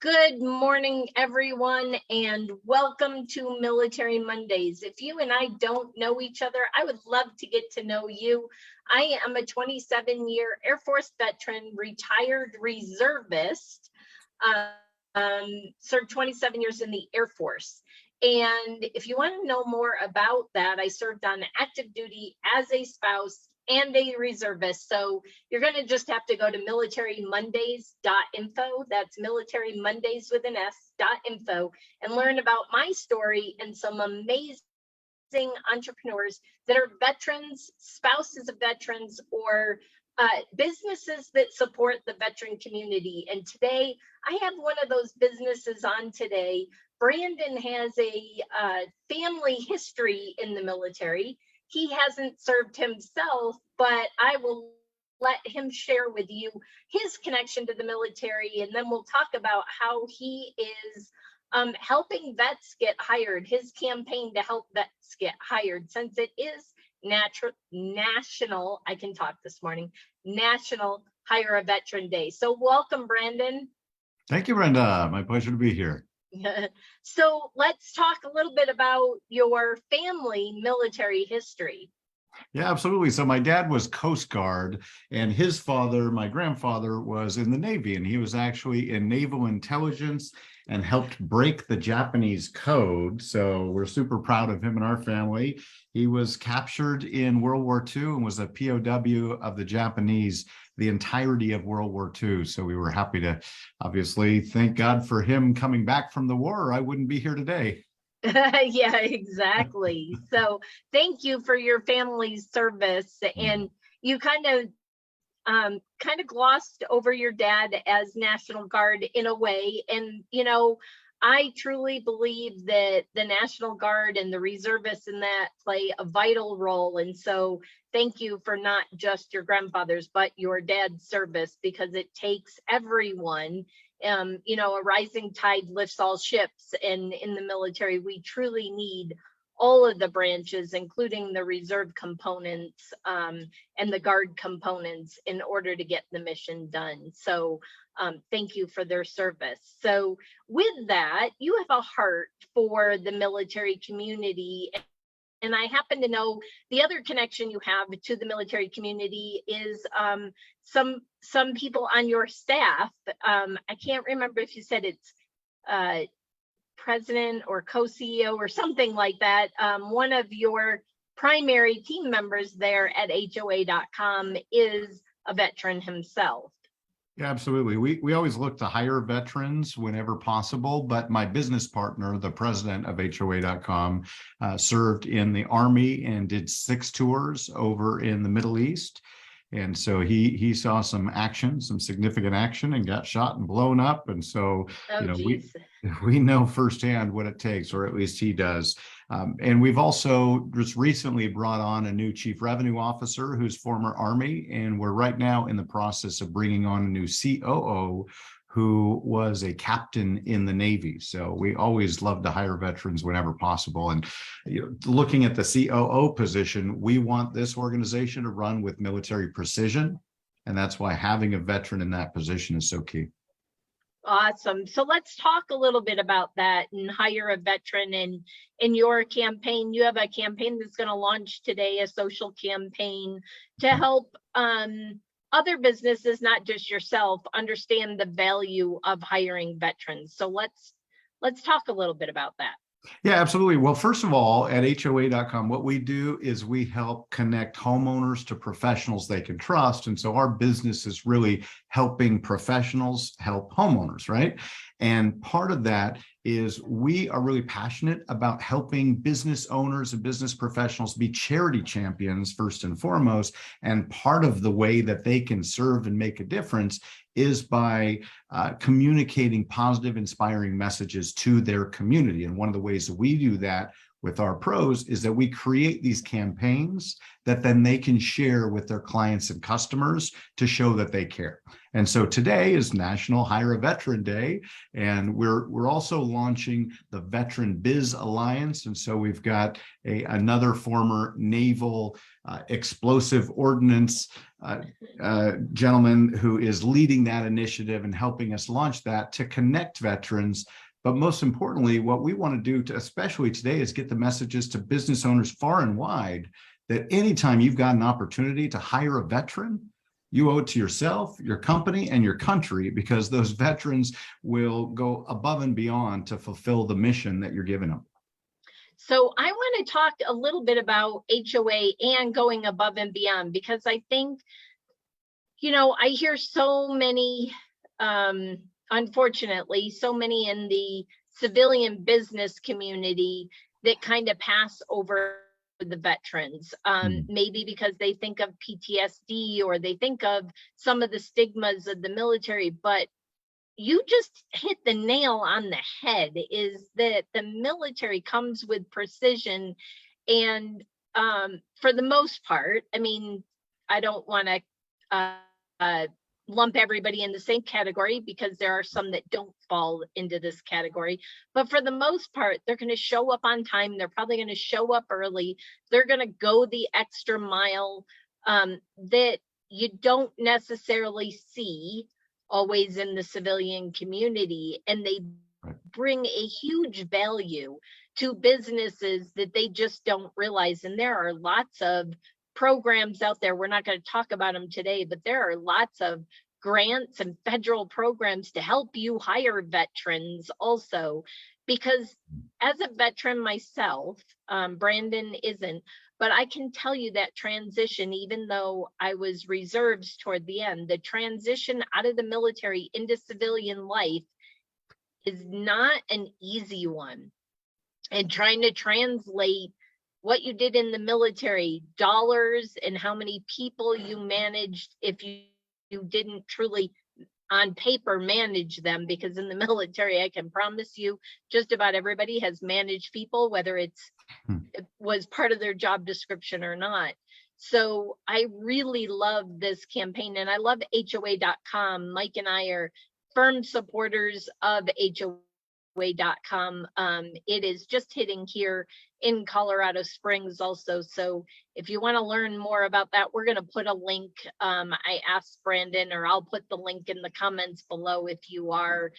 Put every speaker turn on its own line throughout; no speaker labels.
Good morning, everyone, and welcome to Military Mondays. If you and I don't know each other, I would love to get to know you. I am a 27-year Air Force veteran, retired reservist, served 27 years in the Air Force. And if you want to know more about that, I served on active duty as a spouse and a reservist. So you're going to just have to go to militarymondays.info. That's militarymondays with an S.info and learn about my story and some amazing entrepreneurs that are veterans, spouses of veterans, or businesses that support the veteran community. And today I have one of those businesses on today. Brandon has a family history in the military. He hasn't served himself, but I will let him share with you his connection to the military, and then we'll talk about how he is helping vets get hired, his campaign to help vets get hired, since it is national, I can talk this morning, National Hire a Veteran Day. So welcome, Brandon.
Thank you, Brenda. My pleasure to be here.
So let's talk a little bit about your family military history.
Yeah, absolutely. So my dad was Coast Guard, and his father, my grandfather, was in the Navy, and he was actually in naval intelligence and helped break the Japanese code. So we're super proud of him and our family. He was captured in World War II and was a POW of the Japanese the entirety of World War II. So we were happy to obviously thank God for him coming back from the war, or I wouldn't be here today.
Yeah, exactly. So thank you for your family's service. And you kind of glossed over your dad as National Guard in a way. And, you know, I truly believe that the National Guard and the reservists in that play a vital role. And so thank you for not just your grandfather's, but your dad's service, because it takes everyone. You know, a rising tide lifts all ships. And in the military, we truly need all of the branches, including the reserve components and the guard components, in order to get the mission done. So thank you for their service. So with that, you have a heart for the military community. And I happen to know the other connection you have to the military community is some people on your staff. I can't remember if you said it's president or co-CEO or something like that. One of your primary team members there at HOAcom is a veteran himself.
Yeah, absolutely. We always look to hire veterans whenever possible, but my business partner, the president of HOAcom, served in the Army and did 6 tours over in the Middle East. And so he saw some action, some significant action, and got shot and blown up. And so, we know firsthand what it takes, or at least he does. And we've also just recently brought on a new chief revenue officer who's former Army, and we're right now in the process of bringing on a new COO who was a captain in the Navy. So we always love to hire veterans whenever possible. And looking at the COO position, we want this organization to run with military precision. And that's why having a veteran in that position is so key.
Awesome. So let's talk a little bit about that and hire a veteran. And in your campaign, you have a campaign that's going to launch today, a social campaign to help other businesses, not just yourself, understand the value of hiring veterans. So let's talk a little bit about that.
Yeah, absolutely. Well, first of all, at HOA.com, what we do is we help connect homeowners to professionals they can trust. And so our business is really helping professionals help homeowners, right? And part of that is we are really passionate about helping business owners and business professionals be charity champions first and foremost. And part of the way that they can serve and make a difference is by communicating positive, inspiring messages to their community. And one of the ways that we do that with our pros is that we create these campaigns that then they can share with their clients and customers to show that they care. And so today is National Hire a Veteran Day, and we're also launching the Veteran Biz Alliance. And so we've got another former naval explosive ordnance gentleman who is leading that initiative and helping us launch that to connect veterans. But most importantly, what we want to do, especially today, is get the messages to business owners far and wide that anytime you've got an opportunity to hire a veteran, you owe it to yourself, your company, and your country, because those veterans will go above and beyond to fulfill the mission that you're giving them.
So I want to talk a little bit about HOA and going above and beyond, because I think, I hear so many, unfortunately, so many in the civilian business community that kind of pass over the veterans, maybe because they think of PTSD or they think of some of the stigmas of the military. But you just hit the nail on the head, is that the military comes with precision. And for the most part, I mean, I don't want to lump everybody in the same category, because there are some that don't fall into this category. But for the most part, they're going to show up on time. They're probably going to show up early. They're going to go the extra mile that you don't necessarily see always in the civilian community. And they bring a huge value to businesses that they just don't realize. And there are lots of programs out there. We're not going to talk about them today, but there are lots of grants and federal programs to help you hire veterans also. Because as a veteran myself, Brandon isn't, but I can tell you that transition, even though I was reserves toward the end, the transition out of the military into civilian life is not an easy one. And trying to translate what you did in the military, dollars, and how many people you managed, if you didn't truly on paper manage them, because in the military, I can promise you, just about everybody has managed people, whether it was part of their job description or not. So I really love this campaign, and I love HOA.com. Mike and I are firm supporters of HOA.com. It is just hitting here in Colorado Springs also. So if you want to learn more about that, we're going to put a link. I asked Brandon, or I'll put the link in the comments below if you are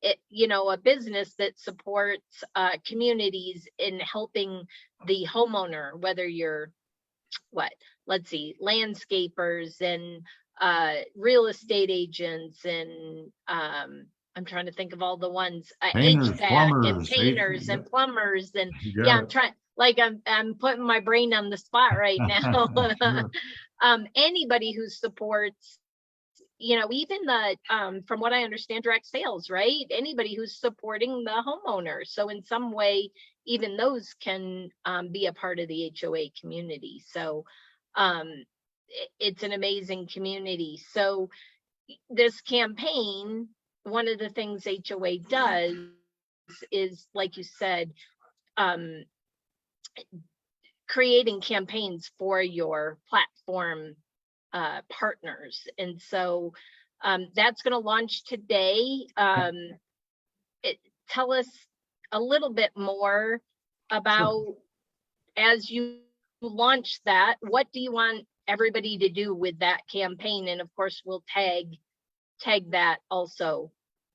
a business that supports communities in helping the homeowner, whether you're landscapers and real estate agents, and I'm trying to think of all the ones,
Painters,
HVAC
plumbers,
and painters and plumbers, and I'm putting my brain on the spot right now.
Sure.
Anybody who supports, even the from what I understand, direct sales, right? Anybody who's supporting the homeowner. So in some way, even those can be a part of the HOA community. So it's an amazing community. So this campaign, one of the things HOA does is, like you said, creating campaigns for your platform partners. And so that's going to launch today. Tell us a little bit more about, as you launch that, what do you want everybody to do with that campaign? And of course, we'll tag that also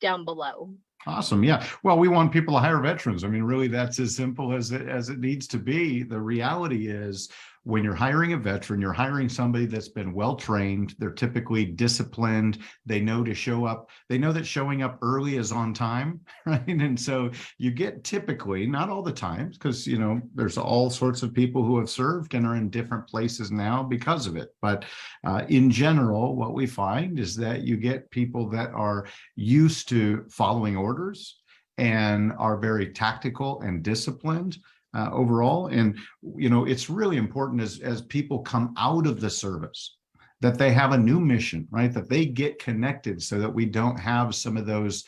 down below.
Awesome. Yeah. Well, we want people to hire veterans. I mean, really, that's as simple as it needs to be. The reality is, when you're hiring a veteran, you're hiring somebody that's been well trained. They're typically disciplined. They know to show up. They know that showing up early is on time, right? And so you get, typically, not all the time, because there's all sorts of people who have served and are in different places now because of it. But in general, what we find is that you get people that are used to following orders and are very tactical and disciplined overall. And it's really important as people come out of the service that they have a new mission, right? That they get connected, so that we don't have some of those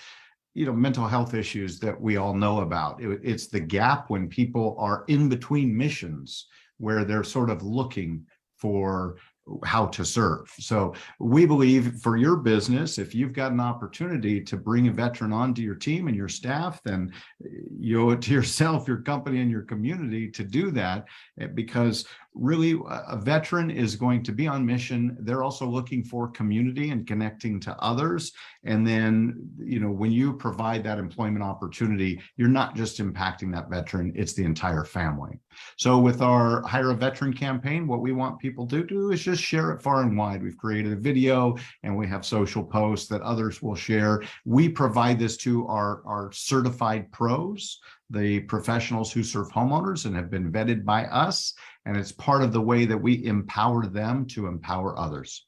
mental health issues that we all know about. It's the gap when people are in between missions, where they're sort of looking for how to serve. So we believe, for your business, if you've got an opportunity to bring a veteran onto your team and your staff, then you owe it to yourself, your company, and your community to do that, because really a veteran is going to be on mission. They're also looking for community and connecting to others. And then, when you provide that employment opportunity, you're not just impacting that veteran, it's the entire family. So with our Hire a Veteran campaign, what we want people to do is just share it far and wide. We've created a video and we have social posts that others will share. We provide this to our certified pros, the professionals who serve homeowners and have been vetted by us. And it's part of the way that we empower them to empower others.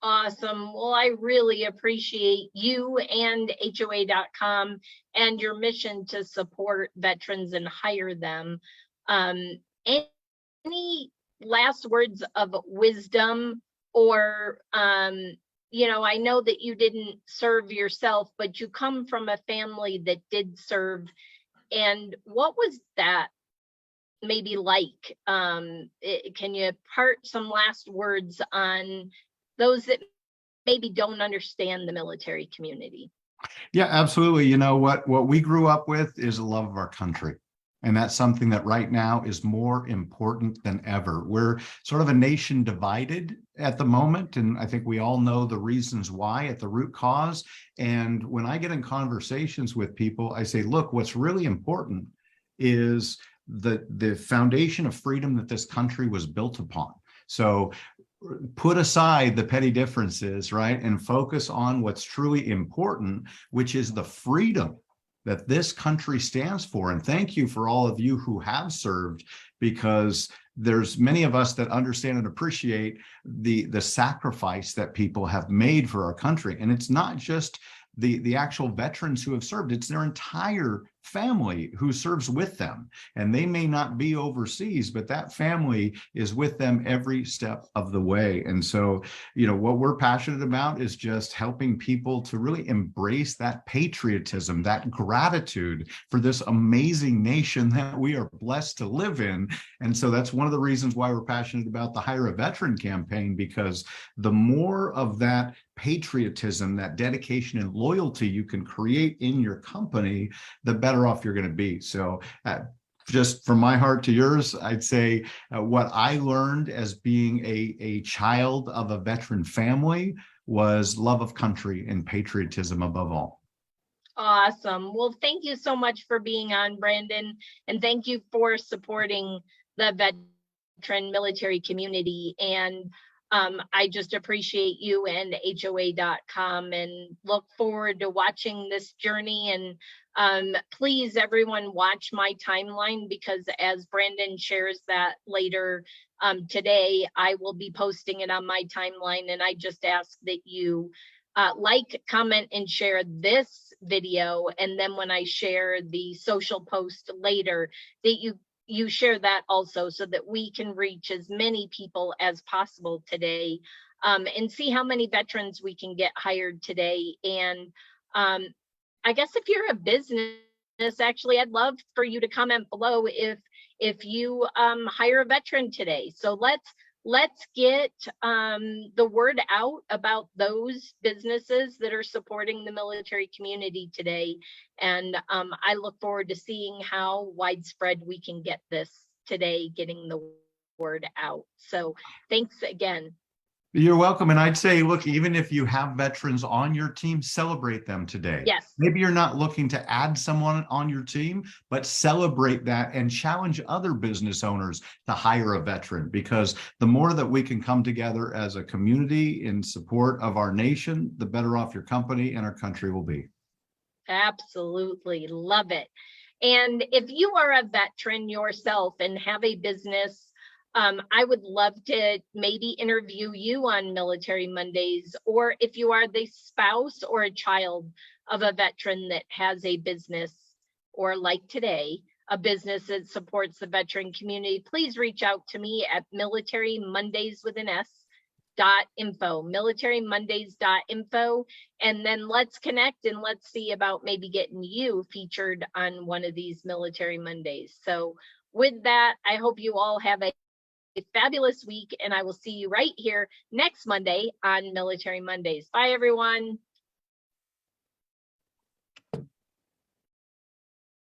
Awesome. Well, I really appreciate you and HOA.com and your mission to support veterans and hire them. Any last words of wisdom or, I know that you didn't serve yourself, but you come from a family that did serve. And what was that maybe like? Can you part some last words on those that maybe don't understand the military community?
Yeah, absolutely. You know what we grew up with is a love of our country. And that's something that right now is more important than ever. We're sort of a nation divided at the moment. And I think we all know the reasons why at the root cause. And when I get in conversations with people, I say, look, what's really important is the foundation of freedom that this country was built upon. So put aside the petty differences, right, and focus on what's truly important, which is the freedom that this country stands for. And thank you for all of you who have served, because there's many of us that understand and appreciate the sacrifice that people have made for our country. And it's not just the actual veterans who have served, it's their entire family who serves with them. And they may not be overseas, but that family is with them every step of the way. And so, what we're passionate about is just helping people to really embrace that patriotism, that gratitude for this amazing nation that we are blessed to live in. And so that's one of the reasons why we're passionate about the Hire a Veteran campaign, because the more of that patriotism, that dedication and loyalty you can create in your company, the better off you're going to be. So just from my heart to yours, I'd say what I learned as being a child of a veteran family was love of country and patriotism above all.
Awesome. Well, thank you so much for being on, Brandon, and thank you for supporting the veteran military community. And I just appreciate you and HOA.com and look forward to watching this journey. And please, everyone, watch my timeline, because as Brandon shares that later today, I will be posting it on my timeline. And I just ask that you like, comment, and share this video. And then when I share the social post later, that you share that also, so that we can reach as many people as possible today, and see how many veterans we can get hired today. And I guess if you're a business, actually, I'd love for you to comment below if you hire a veteran today. So let's get the word out about those businesses that are supporting the military community today. And I look forward to seeing how widespread we can get this today, getting the word out. So thanks again.
You're welcome. And I'd say, look, even if you have veterans on your team, celebrate them today.
Yes.
Maybe you're not looking to add someone on your team, but celebrate that and challenge other business owners to hire a veteran, because the more that we can come together as a community in support of our nation, the better off your company and our country will be.
Absolutely. Love it. And if you are a veteran yourself and have a business, I would love to maybe interview you on Military Mondays, or if you are the spouse or a child of a veteran that has a business, or like today, a business that supports the veteran community, please reach out to me at militarymondays with an S.info, militarymondays.info, and then let's connect and let's see about maybe getting you featured on one of these Military Mondays. So with that, I hope you all have a fabulous week, and I will see you right here next Monday on Military Mondays. Bye, everyone.